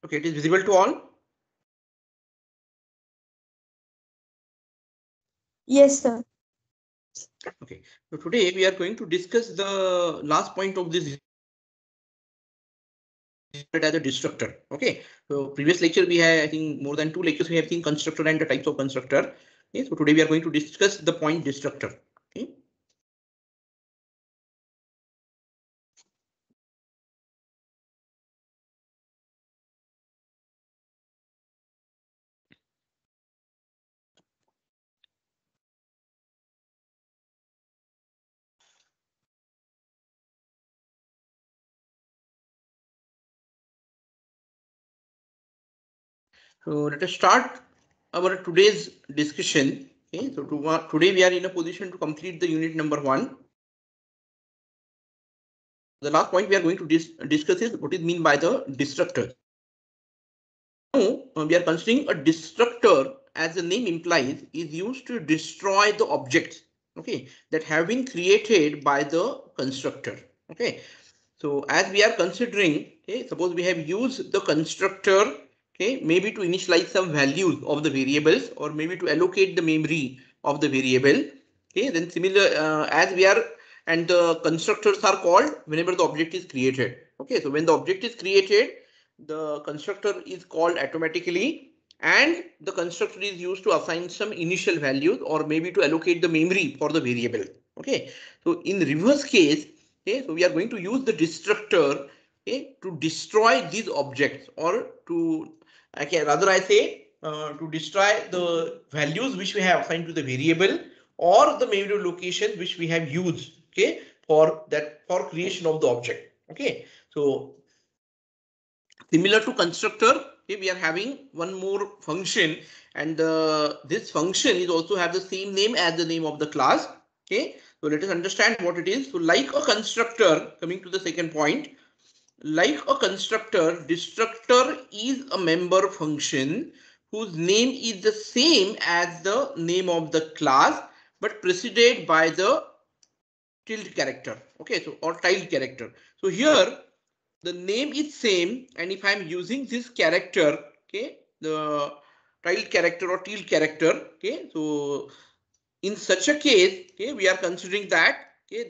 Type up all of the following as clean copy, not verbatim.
Okay, it is visible to all. Yes, sir. Okay, so today we are going to discuss the last point of this as a destructor. Okay, so previous lecture we had, I think, more than 2 lectures we have seen constructor and the types of constructor. Okay, so today we are going to discuss the point destructor. Okay. So let us start our today's discussion. Okay, so today we are in a position to complete the unit number 1. The last point we are going to discuss is what is mean by the destructor. Now we are considering a destructor, as the name implies, is used to destroy the objects, okay, that have been created by the constructor. Okay, so as we are considering, okay, suppose we have used the constructor, okay, maybe to initialize some values of the variables, or maybe to allocate the memory of the variable. Okay, then similar as we are, and the constructors are called whenever the object is created. Okay, so when the object is created, the constructor is called automatically, and the constructor is used to assign some initial values, or maybe to allocate the memory for the variable. Okay, so in reverse case, okay, so we are going to use the destructor, okay, to destroy these objects, or to, okay, rather I say to destroy the values which we have assigned to the variable, or the memory location which we have used, okay, for creation of the object. Okay, so similar to constructor, okay, we are having one more function, and this function is also have the same name as the name of the class. Okay, so let us understand what it is. So like a constructor, coming to the second point, like a constructor, destructor is a member function whose name is the same as the name of the class, but preceded by the tilde character. Okay, so or tilde character. So here the name is same, and if I'm using this character, okay, the tilde character or tilde character, okay, so in such a case, okay, we are considering that, okay,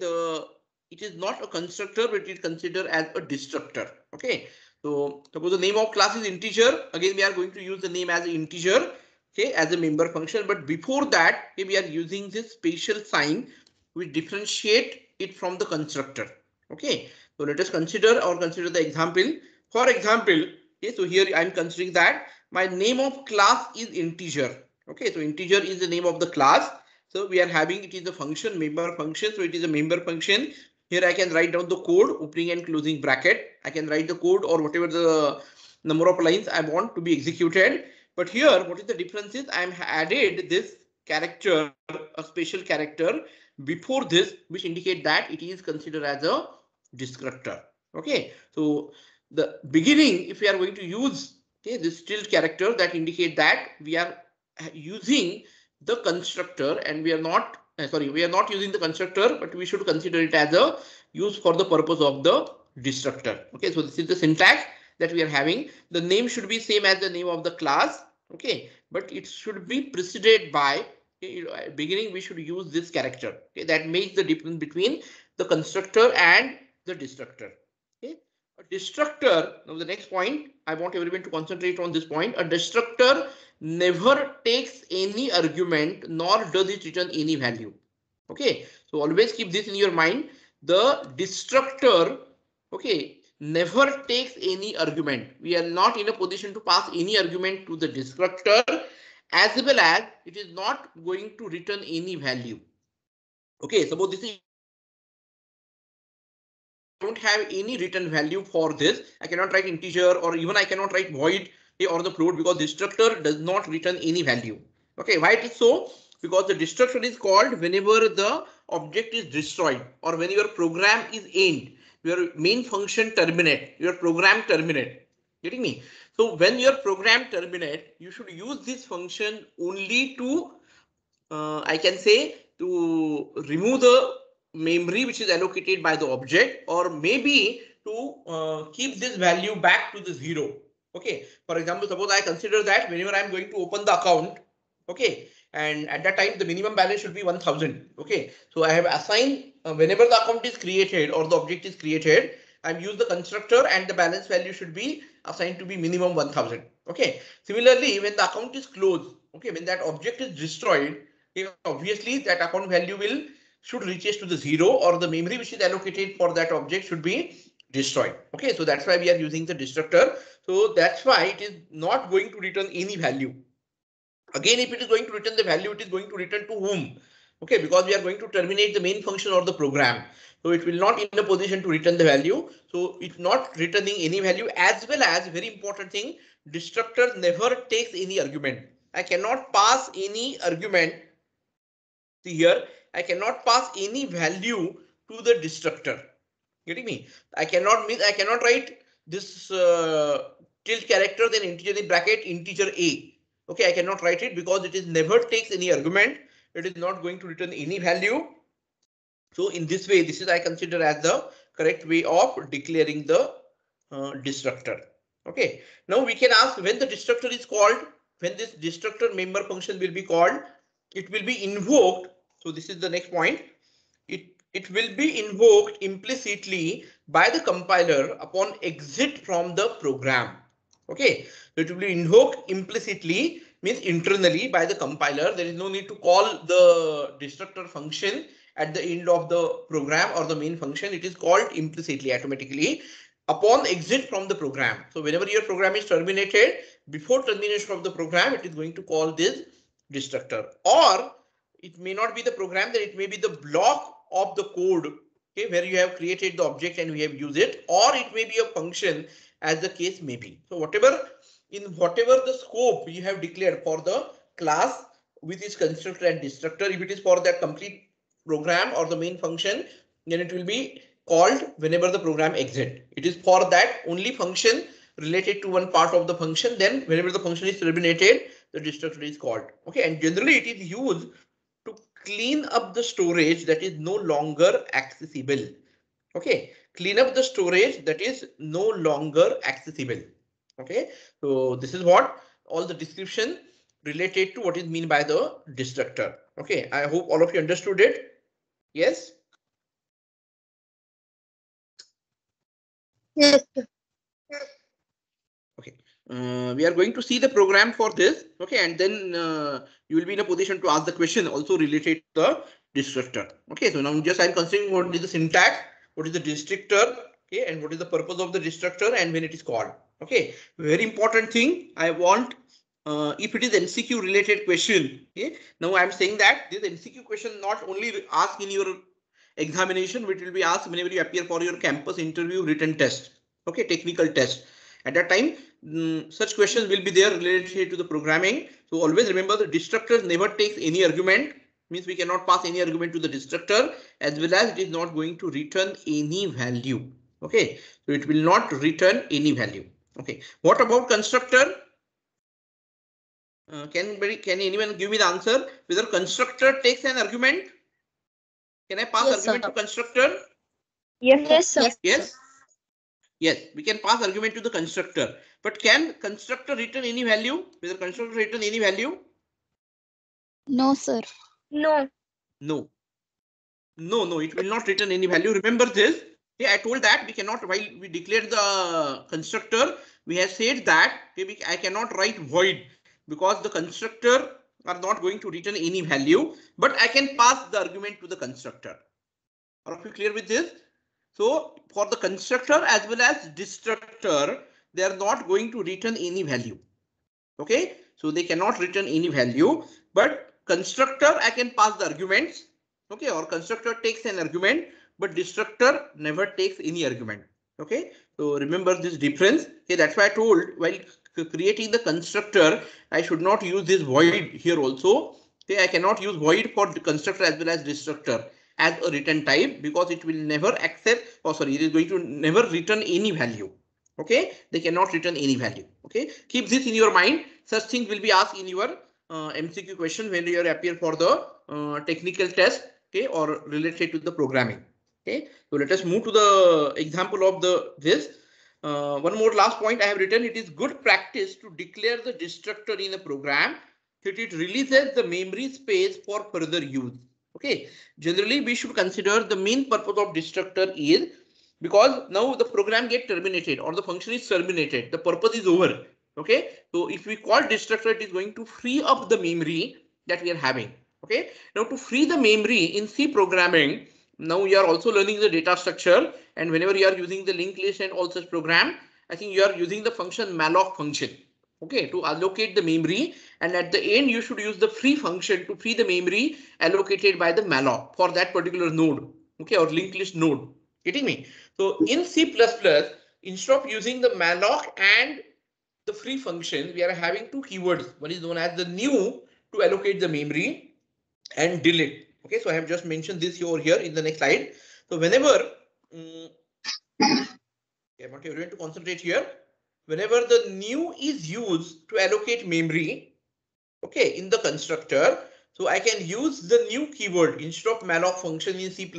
it is not a constructor, but it is considered as a destructor. Okay, so suppose the name of class is integer, again we are going to use the name as an integer, okay, as a member function, but before that, okay, we are using this special sign which differentiate it from the constructor. Okay, so let us consider the example. For example, okay, so here I'm considering that my name of class is integer. Okay, so integer is the name of the class. So we are having, it is a function, member function. So it is a member function. Here I can write down the code, opening and closing bracket. I can write the code or whatever the number of lines I want to be executed. But here, what is the difference is I'm added this character, a special character before this, which indicate that it is considered as a destructor. Okay, so the beginning, if we are going to use, okay, this tilde character, that indicate that we are using the constructor, and we are not we are not using the constructor, but we should consider it as a use for the purpose of the destructor. Okay, so this is the syntax that we are having. The name should be same as the name of the class. Okay, but it should be preceded by, okay, beginning we should use this character. Okay, that makes the difference between the constructor and the destructor. Okay, a destructor, now the next point, I want everyone to concentrate on this point. A destructor never takes any argument, nor does it return any value. Okay, so always keep this in your mind. The destructor, okay, never takes any argument. We are not in a position to pass any argument to the destructor, as well as it is not going to return any value. Okay, suppose this is don't have any written value for this. I cannot write integer, or even I cannot write void or the float, because destructor does not return any value. Okay, why it is so? Because the destructor is called whenever the object is destroyed, or when your program is end, your main function terminate, your program terminate. Getting me? So when your program terminate, you should use this function only to I can say to remove the memory which is allocated by the object, or maybe to keep this value back to the 0. Okay, for example, suppose I consider that whenever I'm going to open the account, okay, and at that time the minimum balance should be 1000. Okay, so I have assigned whenever the account is created or the object is created, I've used the constructor and the balance value should be assigned to be minimum 1000. Okay, similarly, when the account is closed, okay, when that object is destroyed, obviously that account value should reaches to the 0, or the memory which is allocated for that object should be destroyed. Okay, so that's why we are using the destructor. So that's why it is not going to return any value. Again, if it is going to return the value, it is going to return to whom? Okay, because we are going to terminate the main function or the program. So it will not in a position to return the value. So it's not returning any value, as well as very important thing, destructor never takes any argument. I cannot pass any argument. See here, I cannot pass any value to the destructor. Getting me? I cannot write this tilt character, then integer in bracket integer a. Okay, I cannot write it because it is never takes any argument. It is not going to return any value. So in this way, this is I consider as the correct way of declaring the destructor. Okay. Now we can ask when the destructor is called, when this destructor member function will be called, it will be invoked. So this is the next point. It will be invoked implicitly by the compiler upon exit from the program. Okay, so it will be invoked implicitly, means internally by the compiler. There is no need to call the destructor function at the end of the program or the main function. It is called implicitly, automatically upon exit from the program. So whenever your program is terminated, before termination of the program, it is going to call this destructor. Or it may not be the program, that it may be the block of the code, okay, where you have created the object and we have used it, or it may be a function, as the case may be. So whatever the scope you have declared for the class with its constructor and destructor, if it is for that complete program or the main function, then it will be called whenever the program exit. It is for that only function related to one part of the function. Then whenever the function is terminated, the destructor is called. Okay, and generally it is used to clean up the storage that is no longer accessible. Okay, clean up the storage that is no longer accessible. Okay, so this is what all the description related to what is meant by the destructor. Okay, I hope all of you understood it. Yes. Yes. Okay, we are going to see the program for this. Okay, and then you will be in a position to ask the question also related to the destructor. Okay, so now just I'm considering what is the syntax, what is the destructor, okay, and what is the purpose of the destructor and when it is called. Okay, very important thing I want. If it is MCQ related question, okay, now I'm saying that this MCQ question not only asked in your examination, which will be asked whenever you appear for your campus interview written test, okay, technical test. At that time, such questions will be there related to the programming. So always remember the destructor never takes any argument, means we cannot pass any argument to the destructor, as well as it is not going to return any value. Okay, so it will not return any value. Okay, what about constructor? Can anyone give me the answer whether constructor takes an argument? Can I pass argument to constructor? Yes, sir. Yes. Yes, we can pass argument to the constructor, but can constructor return any value? Whether constructor return any value? No, sir. No. No. No, it will not return any value. Remember this. Yeah, I told that we cannot, while we declared the constructor, we have said that I cannot write void because the constructor are not going to return any value, but I can pass the argument to the constructor. Are you clear with this? So for the constructor as well as destructor, they are not going to return any value. Okay, so they cannot return any value, but constructor I can pass the arguments. Okay, or constructor takes an argument, but destructor never takes any argument. Okay, so remember this difference. Okay, that's why I told while creating the constructor, I should not use this void here also. Okay, I cannot use void for the constructor as well as destructor as a return type, because it will never accept, or sorry, it is going to never return any value. Okay, they cannot return any value. Okay, keep this in your mind. Such things will be asked in your MCQ question when you appear for the technical test, okay, or related to the programming. Okay, so let us move to the example of this. One more last point I have written. It is good practice to declare the destructor in a program that it releases the memory space for further use. Okay, generally we should consider the main purpose of destructor is because now the program get terminated or the function is terminated. The purpose is over. Okay, so if we call destructor, it is going to free up the memory that we are having. Okay, now to free the memory in C programming, now we are also learning the data structure, and whenever you are using the linked list and all such program, I think you are using the function malloc function, okay, to allocate the memory, and at the end you should use the free function to free the memory allocated by the malloc for that particular node, okay, or linked list node. Getting me? So in C++, instead of using the malloc and the free function, we are having two keywords. One is known as the new to allocate the memory, and delete. Okay, so I have just mentioned this over here in the next slide. So whenever I want everyone to concentrate here. Whenever the new is used to allocate memory, okay, in the constructor, so I can use the new keyword instead of malloc function in C++.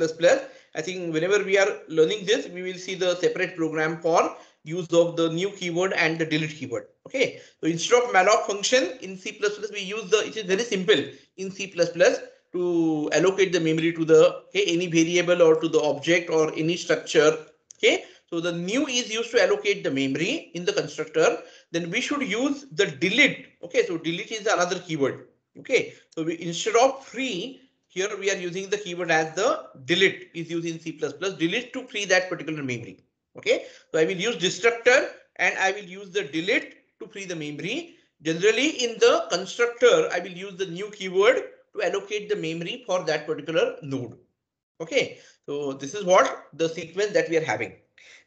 I think whenever we are learning this, we will see the separate program for use of the new keyword and the delete keyword. Okay, so instead of malloc function in C++, we use the, it is very simple in C++ to allocate the memory to the, okay, any variable or to the object or any structure. Okay, so the new is used to allocate the memory in the constructor. Then we should use the delete. Okay, so delete is another keyword. Okay, so we, instead of free, here we are using the keyword as the delete is used in C++, delete to free that particular memory. Okay, so I will use destructor and I will use the delete to free the memory. Generally in the constructor, I will use the new keyword to allocate the memory for that particular node. Okay, so this is what the sequence that we are having.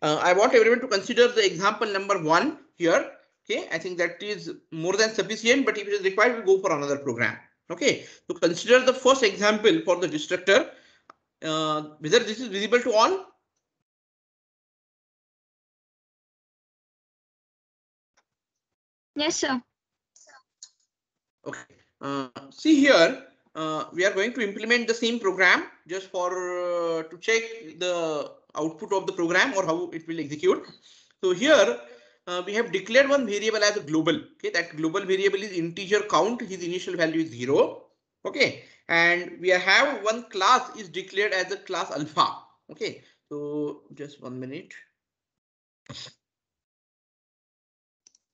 I want everyone to consider the example number 1 here. Okay, I think that is more than sufficient, but if it is required, we'll go for another program. Okay, so consider the first example for the destructor. Whether this is visible to all? Yes, sir. Okay, see here, we are going to implement the same program just for to check the output of the program or how it will execute. So here we have declared one variable as a global. Okay, that global variable is integer count. His initial value is 0. Okay, and we have one class is declared as a class alpha. Okay, so just 1 minute.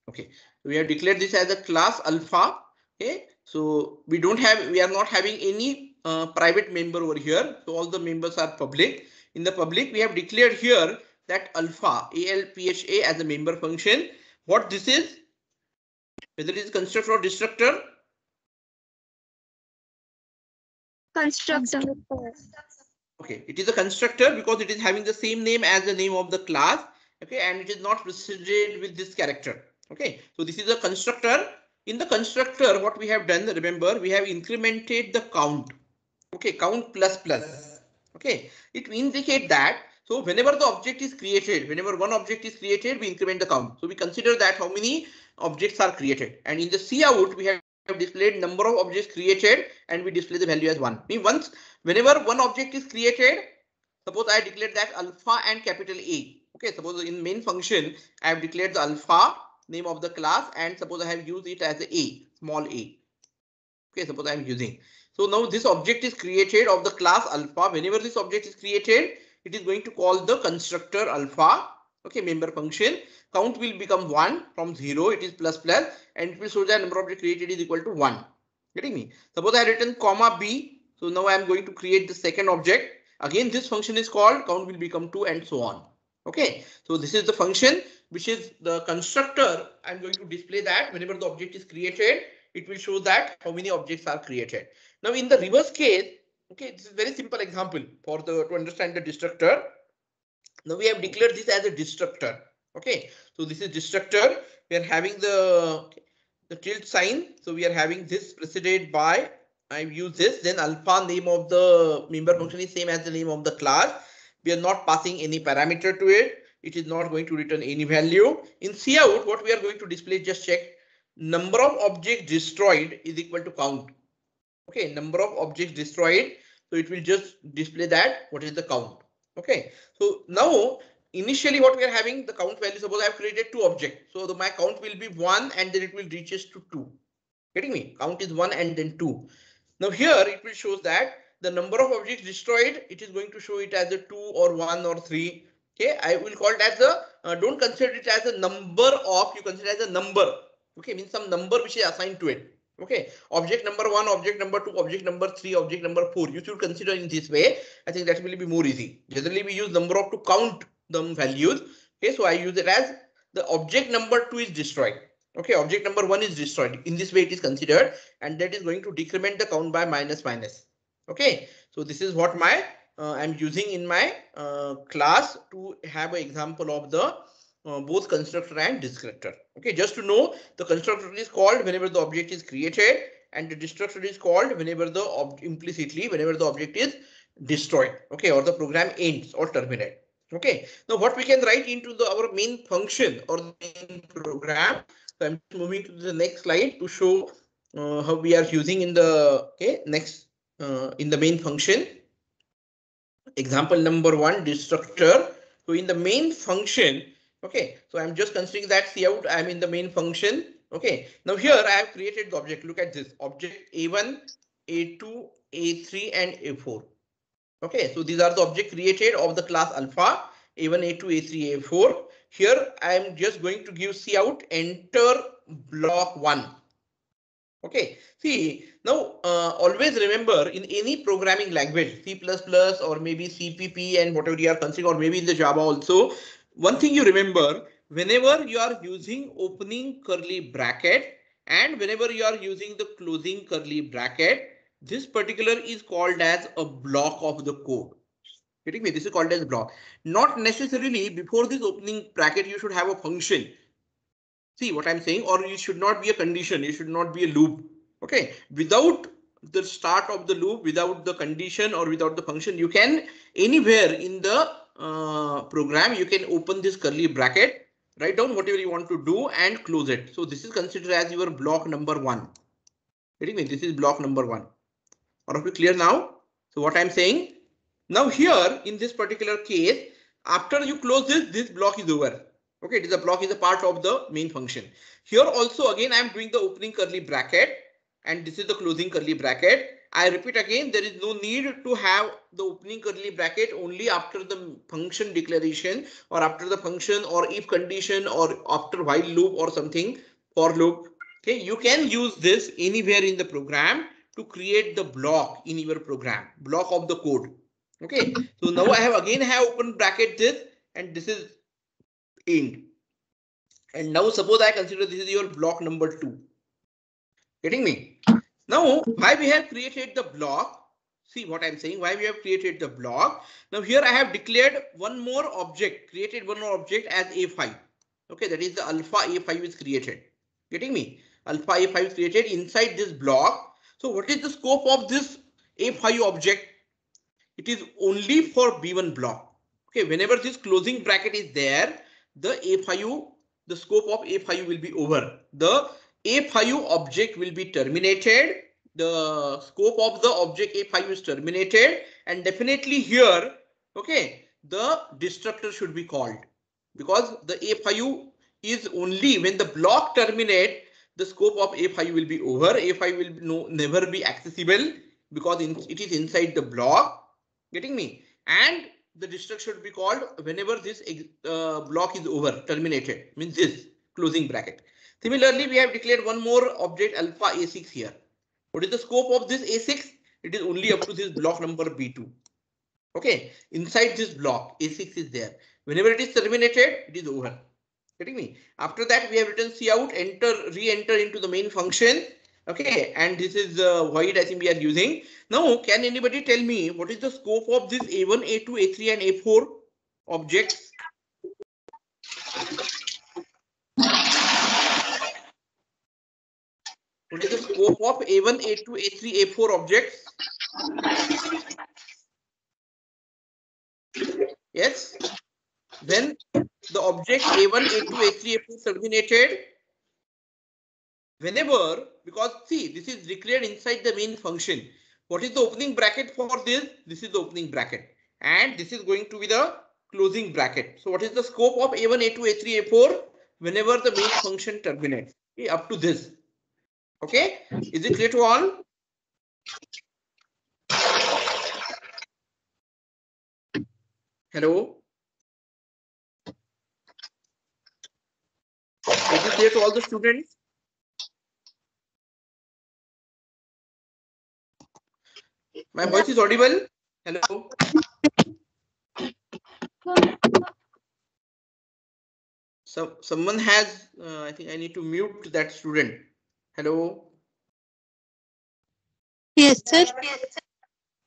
Okay, we have declared this as a class alpha. Okay, so we are not having any private member over here. So all the members are public. In the public, we have declared here that alpha ALPHA as a member function. What this is, whether it is constructor or destructor? Constructor. Okay, it is a constructor because it is having the same name as the name of the class. Okay, and it is not preceded with this character. Okay, so this is a constructor. In the constructor, what we have done, remember, we have incremented the count. Okay, count plus plus. Okay, it will indicate that. So whenever the object is created, whenever one object is created, we increment the count. So we consider that how many objects are created. And in the cout, we have displayed number of objects created and we display the value as 1. Means whenever one object is created, suppose I declared that alpha and capital A. Okay, suppose in main function, I have declared the alpha name of the class and suppose I have used it as a small a. Okay, suppose I am using. So now this object is created of the class alpha. Whenever this object is created, it is going to call the constructor alpha. Okay, member function. Count will become 1 from 0. It is plus plus and it will show that number of objects created is equal to 1. Getting me? Suppose I have written comma b. So now I am going to create the second object. Again, this function is called, count will become 2 and so on. Okay, so this is the function which is the constructor. I'm going to display that whenever the object is created, it will show that how many objects are created. Now in the reverse case, Okay, this is very simple example for to understand the destructor. Now we have declared this as a destructor. Okay, so this is destructor. We are having the tilde sign. So we are having this preceded by, I've used this, then alpha, name of the member function is same as the name of the class. We are not passing any parameter to it. It is not going to return any value. In cout, what we are going to display, just check, number of objects destroyed is equal to count. Okay, number of objects destroyed. So it will just display that what is the count. Okay, so now initially what we are having the count value, suppose I have created 2 objects. So my count will be 1 and then it will reaches to 2. Getting me? Count is 1 and then 2. Now here it will show that the number of objects destroyed, it is going to show it as a 2 or 1 or 3. Okay, I will call it as a, don't consider it as a number of, you consider it as a number. Okay, means some number which is assigned to it. Okay, object number 1, object number 2, object number 3, object number 4. You should consider in this way. I think that will be more easy. Generally, we use number of to count the values. Okay, so I use it as the object number 2 is destroyed. Okay, object number 1 is destroyed. In this way, it is considered, and that is going to decrement the count by minus minus. Okay, so this is what my I'm using in my class to have an example of the both constructor and destructor. Okay, just to know, the constructor is called whenever the object is created, and the destructor is called whenever the implicitly whenever the object is destroyed. Okay, or the program ends or terminates. Okay, now what we can write into our main function or the main program. So I'm moving to the next slide to show how we are using in the next in the main function. Example number 1, destructor. So in the main function, okay, so I'm just considering that cout, I'm in the main function. Okay, now here I have created the object. Look at this object A1, A2, A3 and A4. Okay, so these are the object created of the class alpha, A1, A2, A3, A4. Here I am just going to give cout enter block 1. Okay, see now always remember in any programming language, C++ or maybe CPP and whatever you are considering, or maybe in the Java also, one thing you remember, whenever you are using opening curly bracket and whenever you are using the closing curly bracket, this particular is called as a block of the code. Getting me? This is called as block. Not necessarily before this opening bracket you should have a function. See what I'm saying, or it should not be a condition, it should not be a loop. Okay, without the start of the loop, without the condition or without the function, you can anywhere in the program, you can open this curly bracket, write down whatever you want to do and close it. So this is considered as your block number 1. Getting me? This is block number 1. Are we clear now? So what I'm saying, now here in this particular case, after you close this block is over. Okay, it is a block is a part of the main function. Here also again I am doing the opening curly bracket and this is the closing curly bracket. I repeat again, there is no need to have the opening curly bracket only after the function declaration or after the function or if condition or after while loop or something, for loop. Okay, you can use this anywhere in the program to create the block in your program, block of the code. Okay, so now I have open bracket this and this is end. And now suppose I consider this is your block number 2. Getting me? Now why we have created the block? See what I'm saying, why we have created the block. Now here I have declared one more object, created one more object as A5. Okay, that is the alpha A5 is created. Getting me? Alpha A5 is created inside this block. So what is the scope of this A5 object? It is only for B1 block. Okay, whenever this closing bracket is there, the A5, the scope of A5 will be over. The A5 object will be terminated. The scope of the object A5 is terminated, and definitely here, okay, the destructor should be called because the A5 is only when the block terminate, the scope of A5 will be over. A5 will never be accessible because it is inside the block. Getting me? And the destructor should be called whenever this block is over, terminated, means this closing bracket. Similarly, we have declared one more object alpha A6 here. What is the scope of this A6? It is only up to this block number B2. Okay, inside this block A6 is there. Whenever it is terminated, it is over. Getting me? After that, we have written cout enter, re-enter into the main function. Okay, and this is void, I think we are using. Now, can anybody tell me what is the scope of this A1, A2, A3 and A4 objects? What is the scope of A1, A2, A3, A4 objects? Yes. When the object A1, A2, A3, A4 terminated, whenever, because see, this is declared inside the main function. What is the opening bracket for this? This is the opening bracket. And this is going to be the closing bracket. So what is the scope of A1, A2, A3, A4? Whenever the main function terminates. Okay, up to this. Okay. Is it clear to all? Hello. Is it clear to all the students? My voice is audible? Hello. So someone has, I think I need to mute that student. Hello. Yes, sir.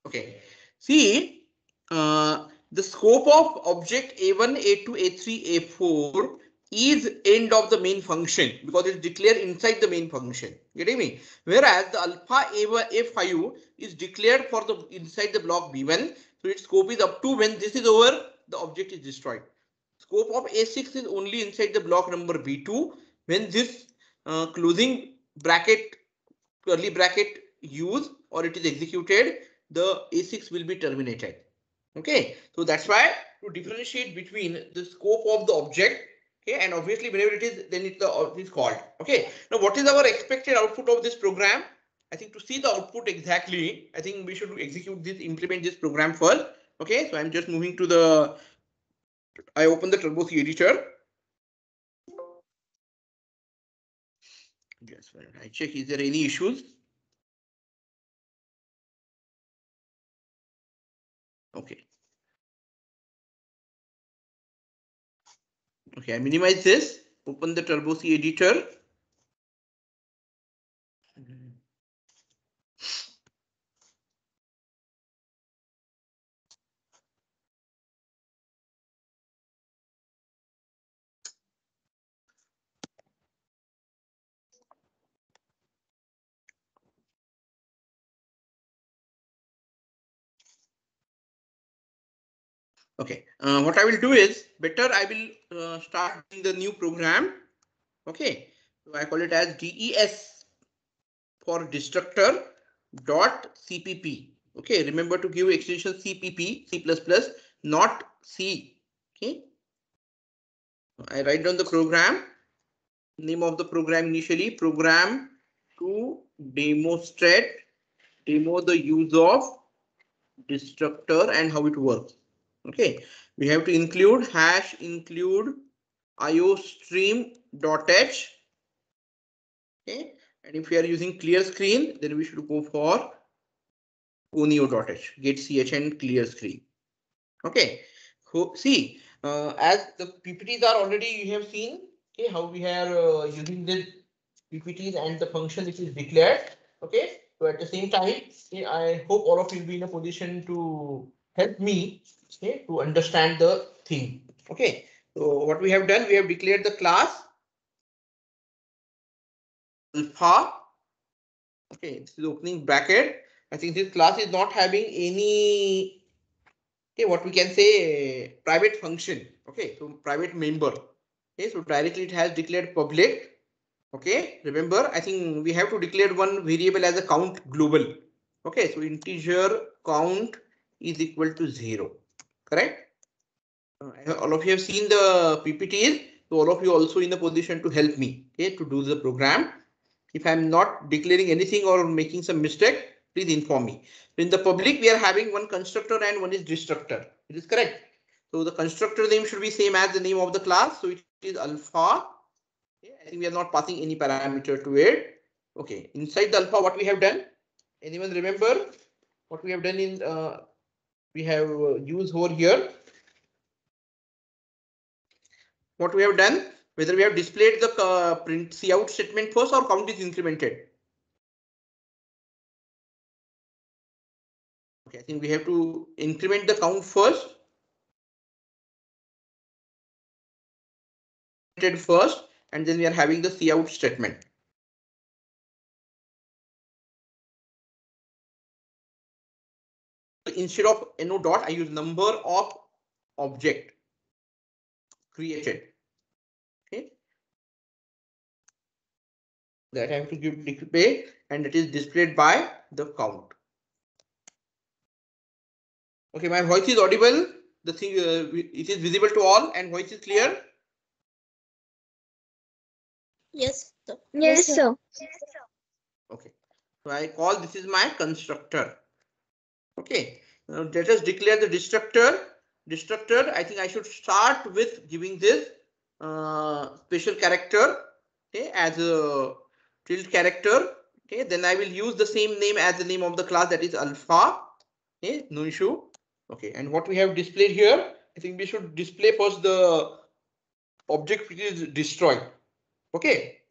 Okay. See, the scope of object A1, A2, A3, A4 is end of the main function because it's declared inside the main function. Getting me? Whereas the alpha A1, A5 is declared for the inside the block B1. So its scope is up to when this is over, the object is destroyed. Scope of A6 is only inside the block number B2 when this closing bracket, curly bracket use or it is executed, the A6 will be terminated. Okay, so that's why to differentiate between the scope of the object, okay, and obviously whenever it is, then it is called. Okay, now what is our expected output of this program? I think to see the output exactly, I think we should execute this, implement this program first. Okay, so I'm just moving to the, I open the Turbo C editor. Yes, I check, is there any issues? Okay. Okay, I minimize this, open the Turbo C editor. Okay, what I will do is better I will start the new program. Okay, so I call it as DES for destructor dot CPP. Okay, remember to give extension CPP, C++, not C. Okay, I write down the program, name of the program initially, program to demonstrate, demo the use of destructor and how it works. Okay, we have to include hash include iostream.h. Okay, and if we are using clear screen, then we should go for conio.h, get chn clear screen. Okay, so see, as the PPTs are already, you have seen, okay, how we are using the PPTs and the function which is declared. Okay, so at the same time, okay, I hope all of you will be in a position to help me, okay, to understand the thing. Okay, so what we have done, we have declared the class alpha. Okay, this is opening bracket. I think this class is not having any, okay, what we can say, private function. Okay, so private member. Okay, so directly it has declared public. Okay, remember, I think we have to declare one variable as a count global. Okay, so integer count is equal to 0. Correct? All of you have seen the PPTs, so all of you also in a position to help me, okay, to do the program. If I'm not declaring anything or making some mistake, please inform me. In the public, we are having one constructor and one is destructor. It is correct. So the constructor name should be same as the name of the class. So it is alpha. Okay, I think we are not passing any parameter to it. Okay, inside the alpha, what we have done? Anyone remember what we have done in? We have used over here. What we have done? Whether we have displayed the print cout statement first or count is incremented. Okay, I think we have to increment the count first. First, and then we are having the cout statement. Instead of no dot, I use number of object created. Okay, that I have to give display, and it is displayed by the count. Okay, my voice is audible. The thing it is visible to all, and voice is clear. Yes, sir. Yes, sir. Okay, so I call this is my constructor. Okay, now let us declare the destructor. Destructor, I think I should start with giving this special character, okay, as a tilde character. Okay, then I will use the same name as the name of the class, that is alpha. Okay, no issue. Okay, and what we have displayed here, I think we should display first the object which is destroyed. Okay,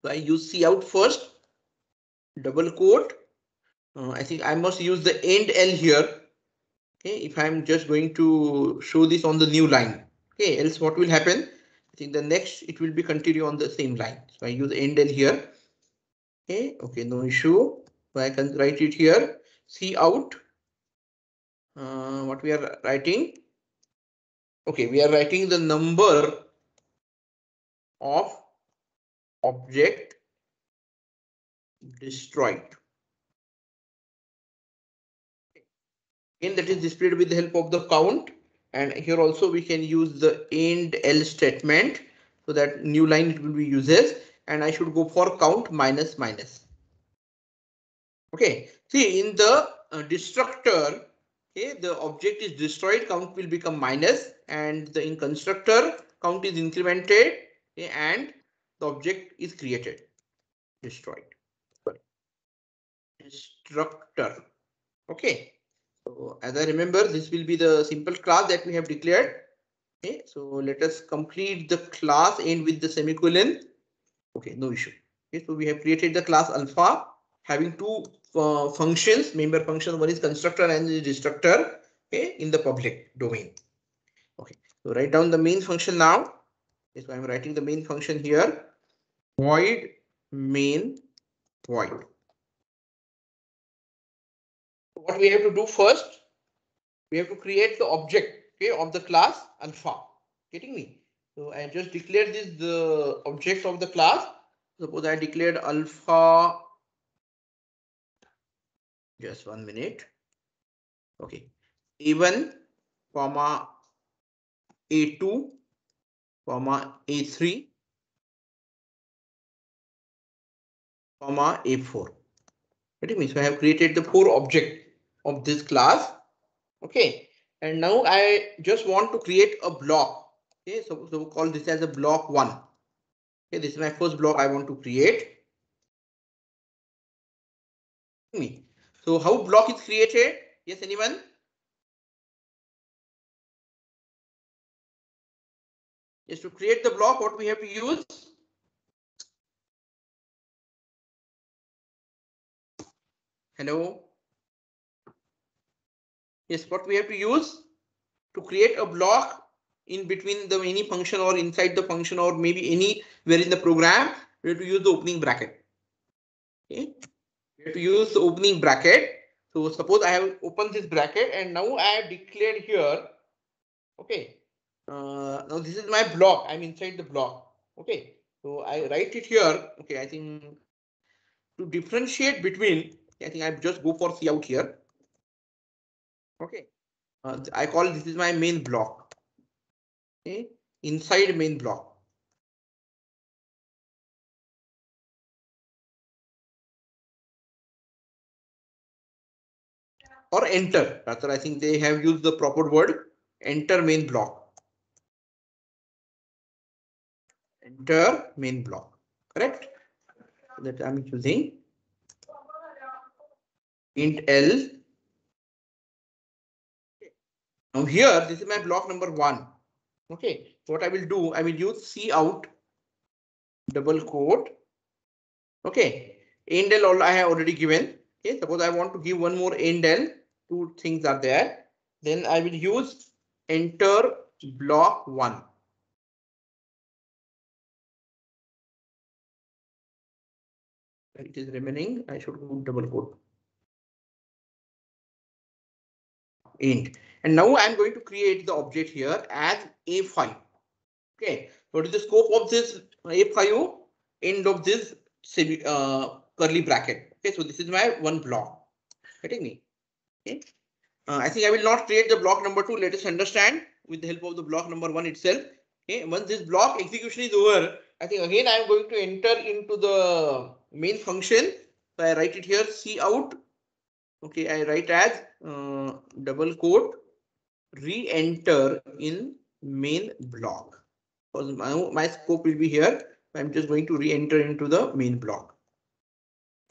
so I use cout first, double quote. I think I must use the end L here. Okay, if I'm just going to show this on the new line. Okay, else what will happen? I think the next it will be continue on the same line. So I use end L here. Okay, no issue. So I can write it here. Cout. What we are writing? Okay, we are writing the number of object destroyed. And that is displayed with the help of the count. And here also we can use the end L statement, so that new line it will be uses, and I should go for count minus minus. Okay, see in the destructor, okay, the object is destroyed, count will become minus, and the in constructor count is incremented, okay, and the object is created, destroyed. Destructor. Okay. So as I remember, this will be the simple class that we have declared. Okay, so let us complete the class end with the semicolon. Okay, no issue. Okay, so we have created the class alpha having two functions, member function. One is constructor and the destructor. Okay, in the public domain. Okay, so write down the main function now. Okay, so I'm writing the main function here. Void main void. What we have to do first, we have to create the object, okay, of the class alpha. Getting me? So I just declared this the object of the class. Suppose I declared alpha. Just 1 minute. Okay, A1, comma A2, comma A3, comma A4. Getting me? So I have created the 4 object of this class. Okay, and now I just want to create a block. Okay, so we'll call this as a block 1. Okay, this is my first block I want to create. Me. So how block is created? Yes, anyone? Yes, to create the block, what we have to use? Hello? Yes, what we have to use to create a block in between the any function or inside the function or maybe anywhere in the program, we have to use the opening bracket. Okay, we have to use the opening bracket. So suppose I have opened this bracket and now I have declared here. Okay, now this is my block. I'm inside the block. Okay, so I write it here. Okay, I think to differentiate between, I think I just go for cout here. Okay, I call this is my main block. Okay, inside main block. Or enter. Rather, I think they have used the proper word. Enter main block. Enter main block. Correct? That I'm using int L. Now here, this is my block number 1. Okay, what I will do, I will use cout double quote. Okay, end L all I have already given. Okay, suppose I want to give one more end L. two things are there. Then I will use enter block 1. It is remaining. I should go double quote. Int. And now I'm going to create the object here as A5. Okay. What is the scope of this A5? End of this curly bracket. Okay. So this is my one block. Getting me? Okay. I think I will not create the block number 2. Let us understand with the help of the block number 1 itself. Okay. Once this block execution is over, I think again I am going to enter into the main function. So I write it here, cout. Okay, I write as double quote re-enter in main block. Because my scope will be here. I'm just going to re-enter into the main block.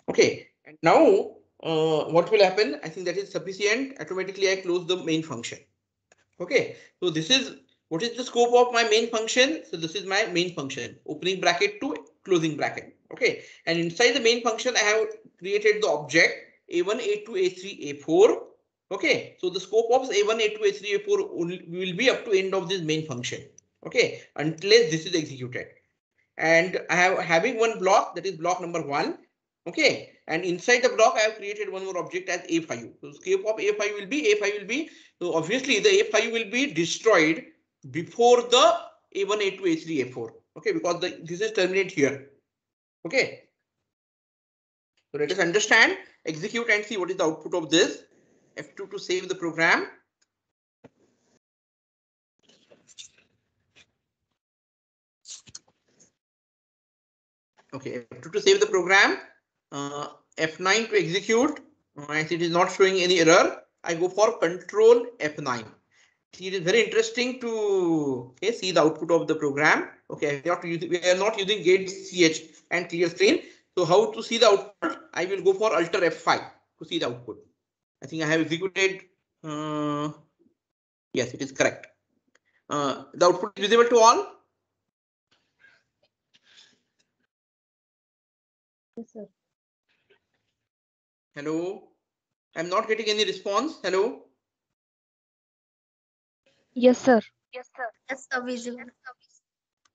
Okay, and now what will happen? I think that is sufficient. Automatically, I close the main function. Okay, so this is what is the scope of my main function? So this is my main function, opening bracket to closing bracket. Okay, and inside the main function, I have created the object A1, A2, A3, A4. Okay, so the scope of A1, A2, A3, A4 will be up to end of this main function. Okay, unless this is executed. And I have having one block, that is block number 1. Okay, and inside the block I have created one more object as A5. So scope of A5 will be so obviously the A5 will be destroyed before the A1, A2, A3, A4. Okay, because this is terminate here. Okay, so let us understand, execute and see what is the output of this. F2 to save the program. Okay, F2 to save the program. F9 to execute. As it is not showing any error, I go for Control F9. See, it is very interesting to see the output of the program. Okay, we are not using gate ch and clear screen. So how to see the output? I will go for Alt F5 to see the output. I think I have executed. Yes, it is correct. The output is visible to all. Yes, sir. Hello. I'm not getting any response. Hello. Yes, sir. Yes, sir. Visible.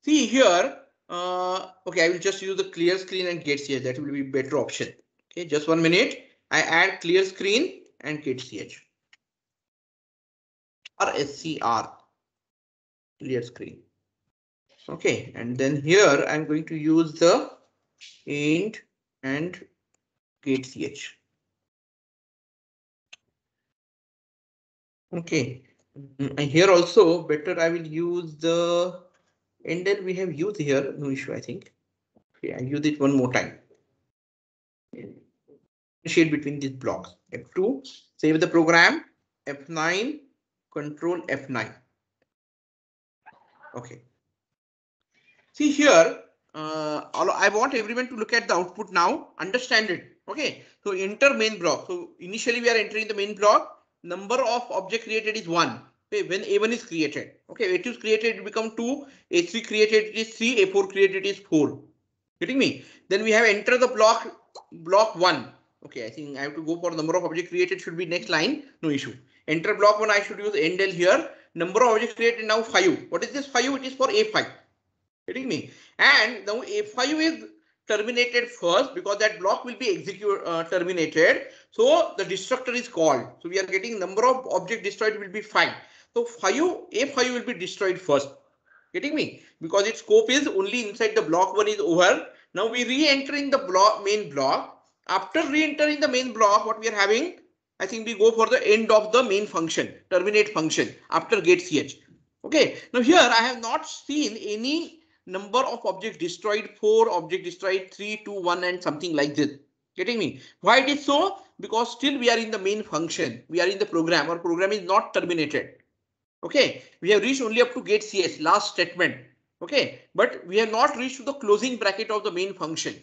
See here. Okay, I will just use the clear screen and get ch. That will be better option. Okay, just 1 minute. I add clear screen and get ch. Or SCR. Clear screen. Okay, and then here I'm going to use the int and get ch. Okay, and here also better I will use the endl we have used here. No issue, I think. Okay, I use it one more time. Differentiate between these blocks. F2, save the program. F9, control F9. Okay. See here, I want everyone to look at the output now. Understand it. Okay. So enter main block. So initially we are entering the main block. Number of object created is 1. Okay, when A1 is created. Okay, A2 is created, it become 2. A3 created is 3. A4 created is 4. Getting me? Then we have enter the block 1. Okay, I think I have to go for number of object created should be next line. No issue. Enter block 1. I should use endl here. Number of objects created now 5. What is this 5? It is for A5. Getting me? And now A5 is terminated first because that block will be terminated. So the destructor is called. So we are getting number of object destroyed will be 5. So A5 will be destroyed first. Getting me? Because its scope is only inside the block 1 is over. Now we re-entering the main block. After re-entering the main block, what we are having? I think we go for the end of the main function, terminate function after get ch. Okay. Now here I have not seen any number of objects destroyed, 4 object destroyed, 3, 2, 1 and something like this. Getting me? Why it is so? Because still we are in the main function. We are in the program. Our program is not terminated. Okay, we have reached only up to get ch, last statement. Okay, but we have not reached to the closing bracket of the main function.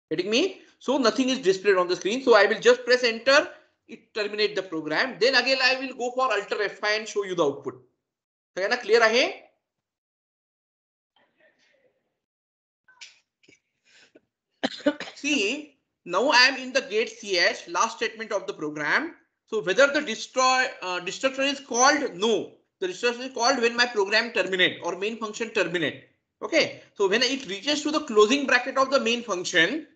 Getting me? So nothing is displayed on the screen. So I will just press enter. It terminate the program. Then again I will go for Alt F5 and show you the output. Clear ahe? See, now I am in the get ch, last statement of the program. So whether the destructor is called, no, the destructor is called when my program terminate or main function terminate. Okay, so when it reaches to the closing bracket of the main function,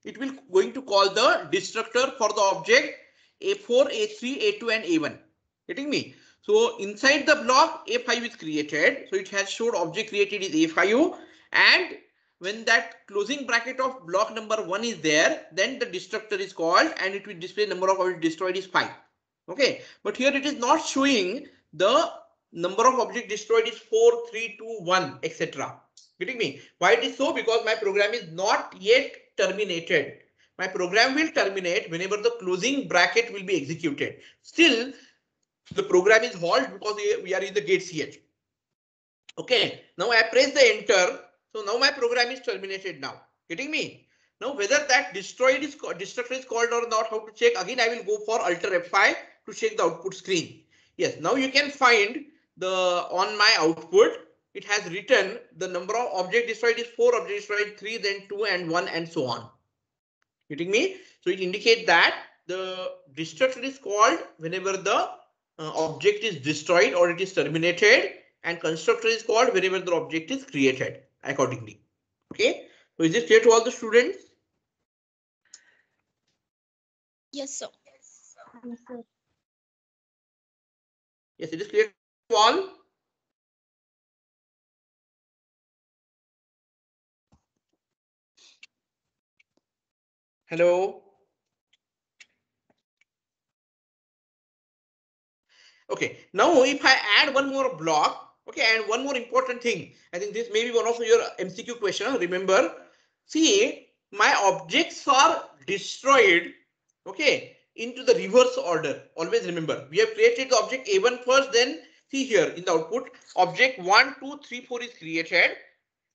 it will going to call the destructor for the object A4, A3, A2 and A1. Getting me? So inside the block A5 is created. So it has showed object created is A5, and when that closing bracket of block number 1 is there, then the destructor is called and it will display number of objects destroyed is 5. Okay, but here it is not showing the number of objects destroyed is 4, 3, 2, 1, etc. Getting me? Why it is so? Because my program is not yet terminated. My program will terminate whenever the closing bracket will be executed. Still, the program is halt because we are in the gate CH. Okay, now I press the enter. So now my program is terminated now. Getting me? Now whether that destructor is called or not, how to check? Again, I will go for Alt F5 to check the output screen. Yes, now you can find the on my output. It has written the number of object destroyed is 4, object destroyed 3, then 2 and 1 and so on. Getting me? So it indicates that the destructor is called whenever the object is destroyed or it is terminated, and constructor is called whenever the object is created accordingly. Okay, so is this clear to all the students? Yes, sir. Yes, sir. Yes, it is clear to all. Hello. Okay, now if I add one more block, okay, and one more important thing, I think this may be one of your MCQ question. Remember, see, my objects are destroyed, okay, into the reverse order. Always remember, we have created the object A1 first, then see here in the output, object 1, 2, 3, 4 is created.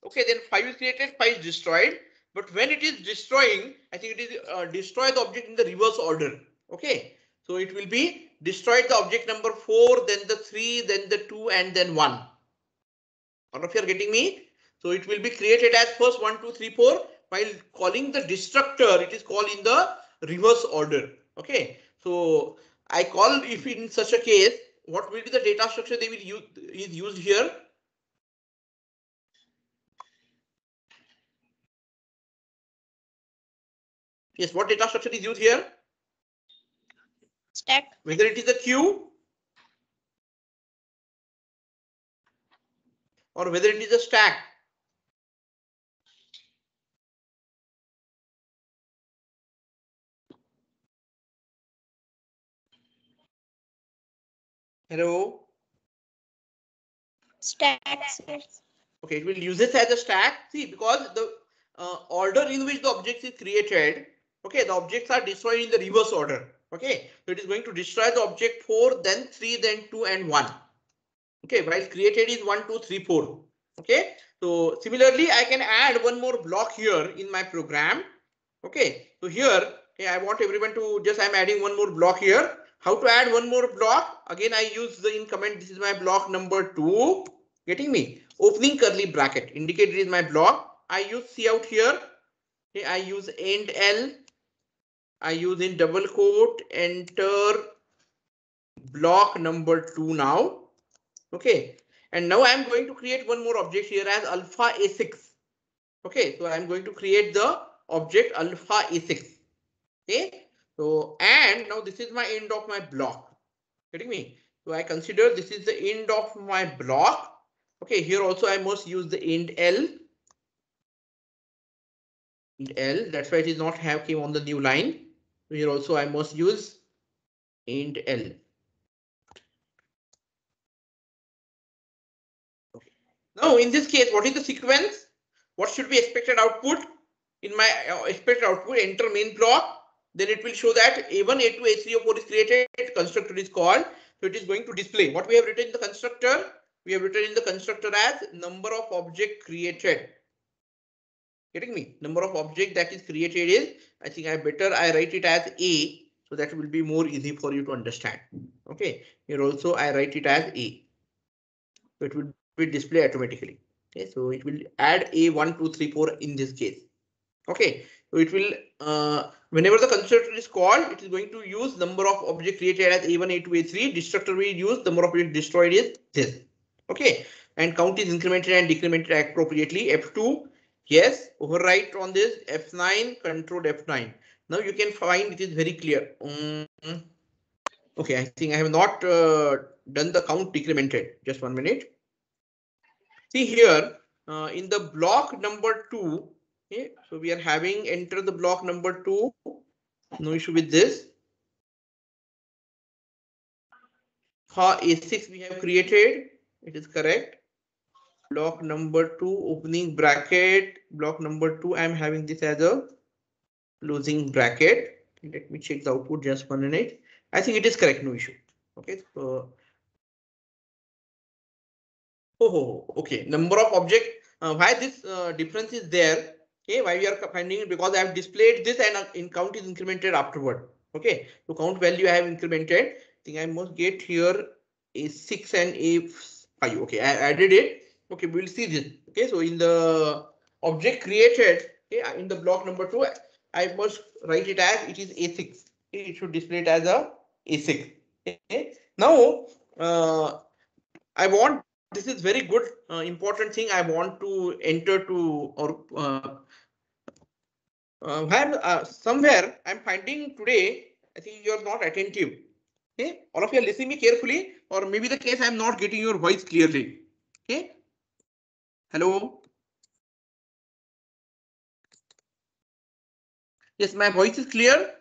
Okay, then 5 is created, 5 is destroyed. But when it is destroying, I think it is destroy the object in the reverse order. Okay, so it will be destroyed the object number 4, then the 3, then the 2, and then 1. All of you are getting me? So it will be created as first 1, 2, 3, 4. While calling the destructor, it is called in the reverse order. Okay, so I call if in such a case, what will be the data structure they will use is used here? Yes, what data structure is used here? Stack. Whether it is a queue or whether it is a stack. Hello. Stack, sir. Okay, it will use this as a stack. See, because the order in which the object is created, okay, the objects are destroyed in the reverse order. Okay, so it is going to destroy the object 4, then 3, then 2, and 1. Okay, while created is 1, 2, 3, 4. Okay, so similarly, I can add one more block here in my program. Okay, so here, okay, I want everyone to just, I'm adding one more block here. How to add one more block? Again, I use the in comment. This is my block number 2. Getting me? Opening curly bracket indicated is my block. I use cout here. Okay, I use end L. I use in double quote enter block number 2 now. Okay, and now I'm going to create one more object here as alpha A6. Okay, so I'm going to create the object alpha A6. Okay, so and now this is my end of my block. Getting me? So I consider this is the end of my block. Okay, here also I must use the end L. End L. That's why it is not have came on the new line. So here also I must use end L. Okay. Now in this case, what is the sequence? What should be expected output? In my expected output, enter main block. Then it will show that A1, A2, A3, A4 is created. Constructor is called. So it is going to display what we have written in the constructor. We have written in the constructor as number of object created. Getting me? Number of object that is created is, I think I write it as A. So that will be more easy for you to understand. Okay. Here also I write it as A. So it will be displayed automatically. Okay. So it will add A 1, 2, 3, 4 in this case. Okay, So it will, whenever the constructor is called, it is going to use number of objects created as A1, A2, A3. Destructor will use number of objects destroyed is this. Okay, and count is incremented and decremented appropriately. F2, yes, overwrite on this. F9, control F9. Now you can find it is very clear. Okay, I think I have not done the count decremented. Just 1 minute. See here, in the block number 2, okay, so we are having enter the block number 2. No issue with this. For A6 we have created, it is correct. Block number 2, opening bracket, block number 2, I am having this as a closing bracket. Let me check the output, just 1 minute. I think it is correct, no issue. Okay, so okay, number of object, why this difference is there? Okay, why we are finding it? Because I have displayed this and in count is incremented afterward. Okay, so count value I have incremented. I think I must get here A6 and A5. Okay, I added it. Okay, we will see this. Okay, so in the object created, okay, in the block number 2, I must write it as it is A6. Okay, it should display it as a A6. Okay, now I want, this is very good, important thing I want to enter to, or somewhere I'm finding today, I think you're not attentive. Okay, all of you are listening me carefully, or maybe the case I'm not getting your voice clearly. Okay, hello. Yes, my voice is clear.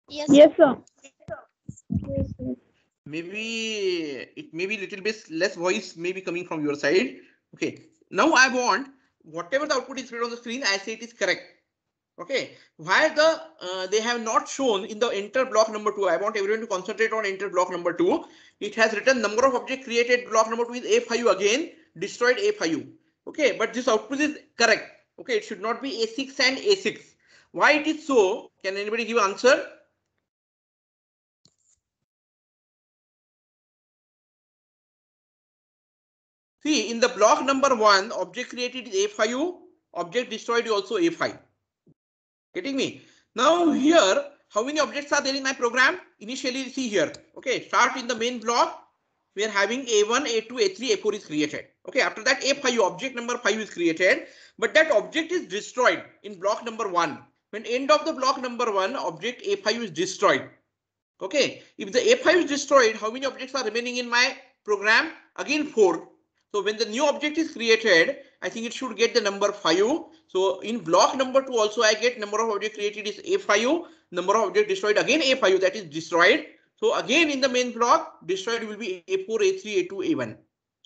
Yes. Yes, sir. Maybe it may be little bit less voice may be coming from your side. Okay, now I want whatever the output is displayed on the screen, I say it is correct. Okay, why the they have not shown in the enter block number 2? I want everyone to concentrate on enter block number 2. It has written number of object created block number 2 is A5 again, destroyed A5. Okay, but this output is correct. Okay, it should not be A6 and A6. Why it is so? Can anybody give answer? See, in the block number 1, object created is A5, object destroyed is also A5. Getting me? Now here, how many objects are there in my program? Initially, see here. Okay, start in the main block. We are having A1, A2, A3, A4 is created. Okay, after that A5, object number 5 is created, but that object is destroyed in block number 1. When end of the block number 1, object A5 is destroyed. Okay, if the A5 is destroyed, how many objects are remaining in my program? Again 4. So when the new object is created, I think it should get the number 5. So in block number 2 also I get number of objects created is A5, number of objects destroyed again A5, that is destroyed. So again in the main block, destroyed will be A4, A3, A2, A1.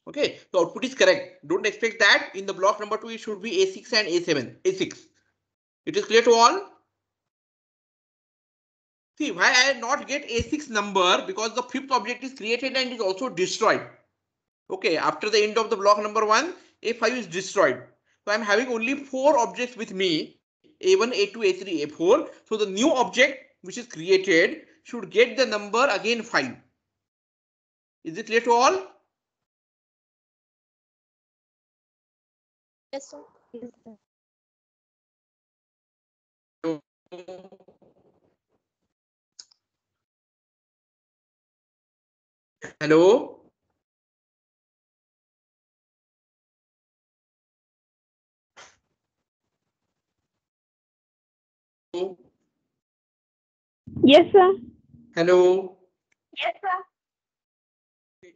Okay, so output is correct. Don't expect that in the block number 2 it should be A6 and A7, A6. It is clear to all? See, why I not get A6 number? Because the 5th object is created and is also destroyed. Okay, after the end of the block number 1, A5 is destroyed. So I'm having only 4 objects with me, A1, A2, A3, A4. So the new object which is created should get the number again 5. Is it clear to all? Yes, sir. Hello? Yes, sir. Hello? Yes, sir.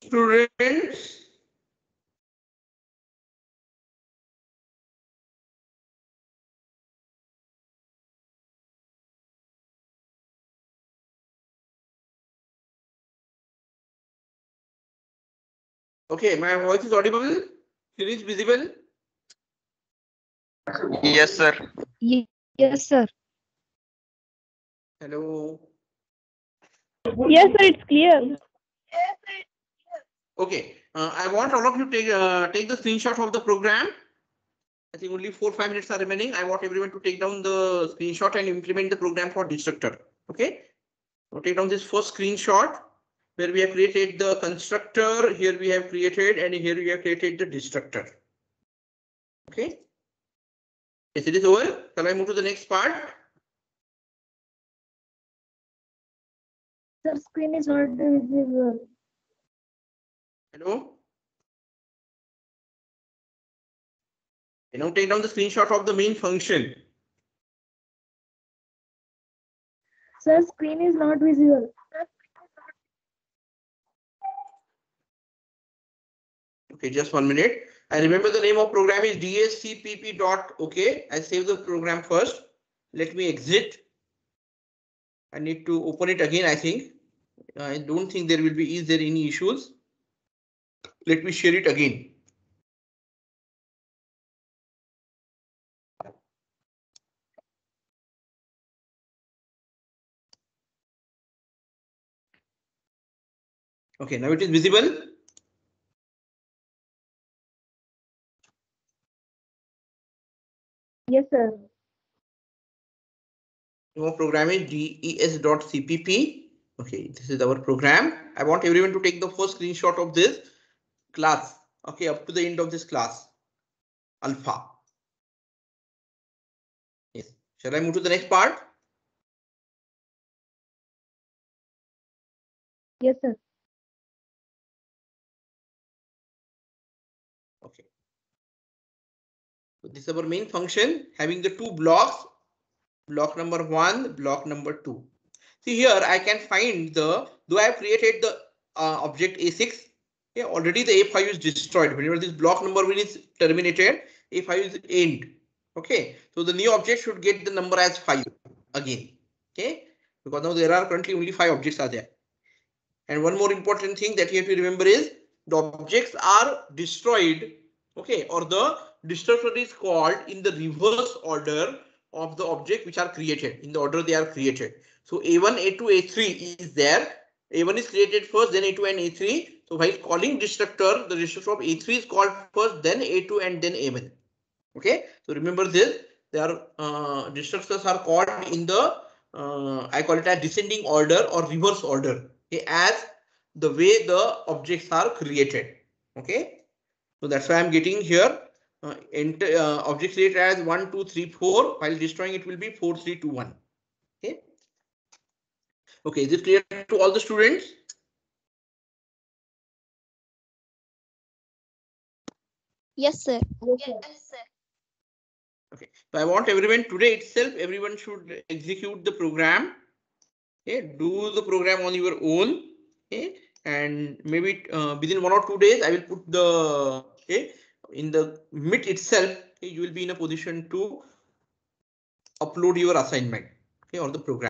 Students? Okay, my voice is audible? It is visible? Yes, sir. Yes, sir. Hello? Yes, sir. It's clear. Okay, I want all of you to take the screenshot of the program. I think only 4-5 minutes are remaining. I want everyone to take down the screenshot and implement the program for destructor. Okay, so take down this first screenshot where we have created the constructor. Here we have created, and here we have created the destructor. Okay. Yes, it is over. Shall I move to the next part? Sir, screen is not visible. Hello. I now take down the screenshot of the main function. Sir, screen is not visible. Okay, just 1 minute. I remember the name of program is dscpp.ok. I save the program first. Let me exit. I need to open it again, I think. I don't think there will be, is there any issues? Let me share it again. Okay, now it is visible. Yes, sir. Name of program is des.cpp. Okay, this is our program. I want everyone to take the first screenshot of this class. Okay, up to the end of this class. Alpha. Yes. Shall I move to the next part? Yes, sir. Okay. So this is our main function having the two blocks. Block number 1, block number 2. See here, I can find the, though I have created the object A6, yeah, already the A5 is destroyed. Whenever this block number 1 is terminated, A5 is end. Okay, so the new object should get the number as 5 again. Okay, because now there are currently only 5 objects are there. And one more important thing that you have to remember is the objects are destroyed. Okay, or the destructor is called in the reverse order of the object which are created, in the order they are created. So A1, A2, A3 is there. A1 is created first, then A2 and A3. So while calling destructor, the destructor of A3 is called first, then A2 and then A1. Okay, so remember this. Their destructors are called in the I call it as descending order or reverse order. Okay, as the way the objects are created. Okay, so that's why I'm getting here object created as 1, 2, 3, 4. While destroying it will be 4, 3, 2, 1. Okay. Okay, is it clear to all the students? Yes, sir. Yes, sir. Okay, so I want everyone today itself, everyone should execute the program. Okay, do the program on your own. Okay, and maybe within 1 or 2 days, I will put the in the Meet itself. Okay, you will be in a position to upload your assignment, okay, or the program.